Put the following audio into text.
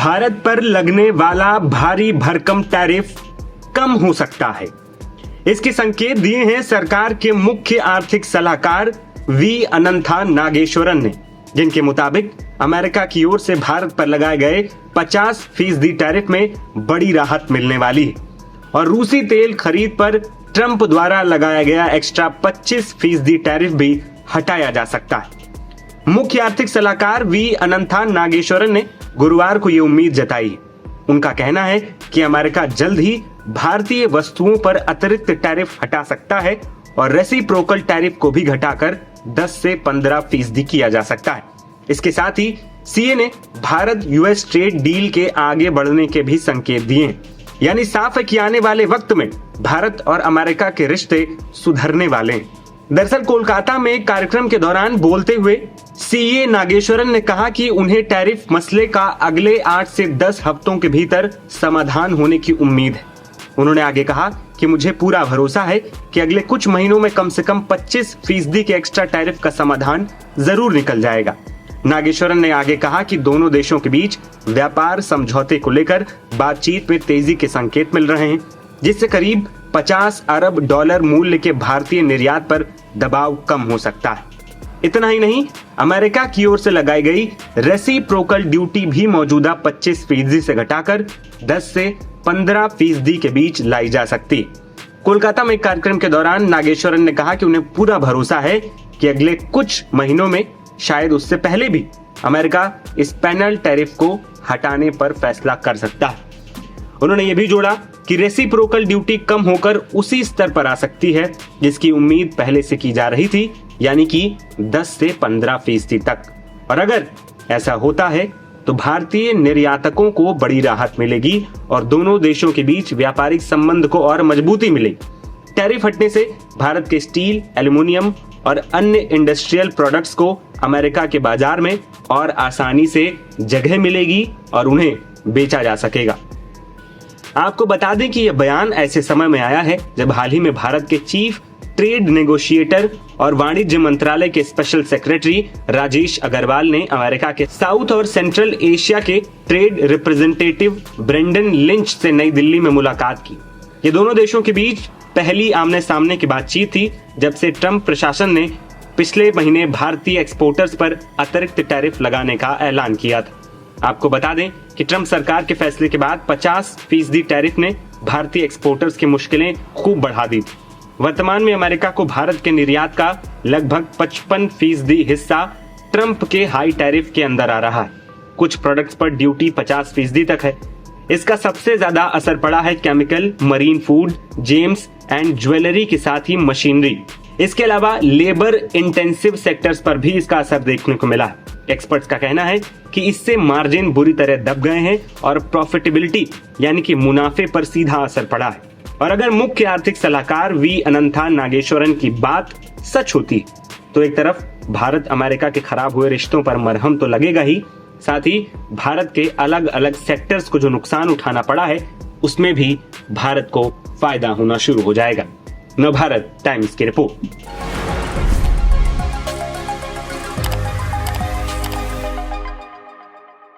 भारत पर लगने वाला भारी भरकम टैरिफ कम हो सकता है। इसके संकेत दिए हैं सरकार के मुख्य आर्थिक सलाहकार वी अनंथा नागेश्वरन ने, जिनके मुताबिक अमेरिका की ओर से भारत पर लगाए गए 50% टैरिफ में बड़ी राहत मिलने वाली है और रूसी तेल खरीद पर ट्रंप द्वारा लगाया गया एक्स्ट्रा 25% टैरिफ भी हटाया जा सकता है। मुख्य आर्थिक सलाहकार वी अनंथा नागेश्वरन ने गुरुवार को यह उम्मीद जताई है। उनका कहना है कि अमेरिका जल्द ही भारतीय वस्तुओं पर अतिरिक्त टैरिफ हटा सकता है और रेसिप्रोकल टैरिफ को भी घटाकर 10 से 15% किया जा सकता है। इसके साथ ही सीए ने भारत यूएस ट्रेड डील के आगे बढ़ने के भी संकेत दिए हैं। यानी साफ है कि आने वाले वक्त में भारत और अमेरिका के रिश्ते सुधरने वाले हैं। दरअसल कोलकाता में एक कार्यक्रम के दौरान बोलते हुए सीए नागेश्वरन ने कहा कि उन्हें टैरिफ मसले का अगले 8 से 10 हफ्तों के भीतर समाधान होने की उम्मीद है। उन्होंने आगे कहा कि मुझे पूरा भरोसा है कि अगले कुछ महीनों में कम से कम 25% के एक्स्ट्रा टैरिफ का समाधान जरूर निकल जाएगा। नागेश्वरन ने आगे कहा कि दोनों देशों के बीच व्यापार समझौते को लेकर बातचीत में तेजी के संकेत मिल रहे हैं, जिससे करीब $50 अरब मूल्य के भारतीय निर्यात पर दबाव कम हो सकता है। इतना ही नहीं, अमेरिका की ओर से लगाई गई रेसिप्रोकल ड्यूटी भी मौजूदा 25% से घटाकर 10 से 15% के बीच लाई जा सकती है। कोलकाता में एक कार्यक्रम के दौरान नागेश्वरन ने कहा कि उन्हें पूरा भरोसा है कि अगले कुछ महीनों में, शायद उससे पहले भी, अमेरिका इस पैनल टैरिफ को हटाने पर फैसला कर सकता है। उन्होंने ये भी जोड़ा कि रेसिप्रोकल ड्यूटी कम होकर उसी स्तर पर आ सकती है जिसकी उम्मीद पहले से की जा रही थी, यानी कि 10 से 15% तक। और अगर ऐसा होता है तो भारतीय निर्यातकों को बड़ी राहत मिलेगी और दोनों देशों के बीच व्यापारिक संबंध को और मजबूती मिलेगी। टैरिफ हटने से भारत के स्टील, एल्युमिनियम और अन्य इंडस्ट्रियल प्रोडक्ट्स को अमेरिका के बाजार में और आसानी से जगह मिलेगी और उन्हें बेचा जा सकेगा। आपको बता दें कि यह बयान ऐसे समय में आया है जब हाल ही में भारत के चीफ ट्रेड नेगोशिएटर और वाणिज्य मंत्रालय के स्पेशल सेक्रेटरी राजेश अग्रवाल ने अमेरिका के साउथ और सेंट्रल एशिया के ट्रेड रिप्रेजेंटेटिव ब्रेंडन लिंच से नई दिल्ली में मुलाकात की। ये दोनों देशों के बीच पहली आमने सामने की बातचीत थी जब से ट्रंप प्रशासन ने पिछले महीने भारतीय एक्सपोर्टर्स पर अतिरिक्त टैरिफ लगाने का ऐलान किया था। आपको बता दें कि ट्रंप सरकार के फैसले के बाद 50% टैरिफ ने भारतीय एक्सपोर्टर्स की मुश्किलें खूब बढ़ा दी थी। वर्तमान में अमेरिका को भारत के निर्यात का लगभग 55% हिस्सा ट्रंप के हाई टैरिफ के अंदर आ रहा है। कुछ प्रोडक्ट्स पर ड्यूटी 50% तक है। इसका सबसे ज्यादा असर पड़ा है chemical, marine food, James and jewellery के साथ ही मशीनरी। इसके अलावा लेबर इंटेंसिव सेक्टर्स पर भी इसका असर देखने को मिला है। एक्सपर्ट्स का कहना है कि इससे मार्जिन बुरी तरह दब गए हैं और प्रॉफिटेबिलिटी यानी कि मुनाफे पर सीधा असर पड़ा है। और अगर मुख्य आर्थिक सलाहकार वी अनंथा नागेश्वरन की बात सच होती तो एक तरफ भारत अमेरिका के खराब हुए रिश्तों पर मरहम तो लगेगा ही, साथ ही भारत के अलग अलग सेक्टर्स को जो नुकसान उठाना पड़ा है उसमें भी भारत को फायदा होना शुरू हो जाएगा। नवभारत टाइम्स की रिपोर्ट।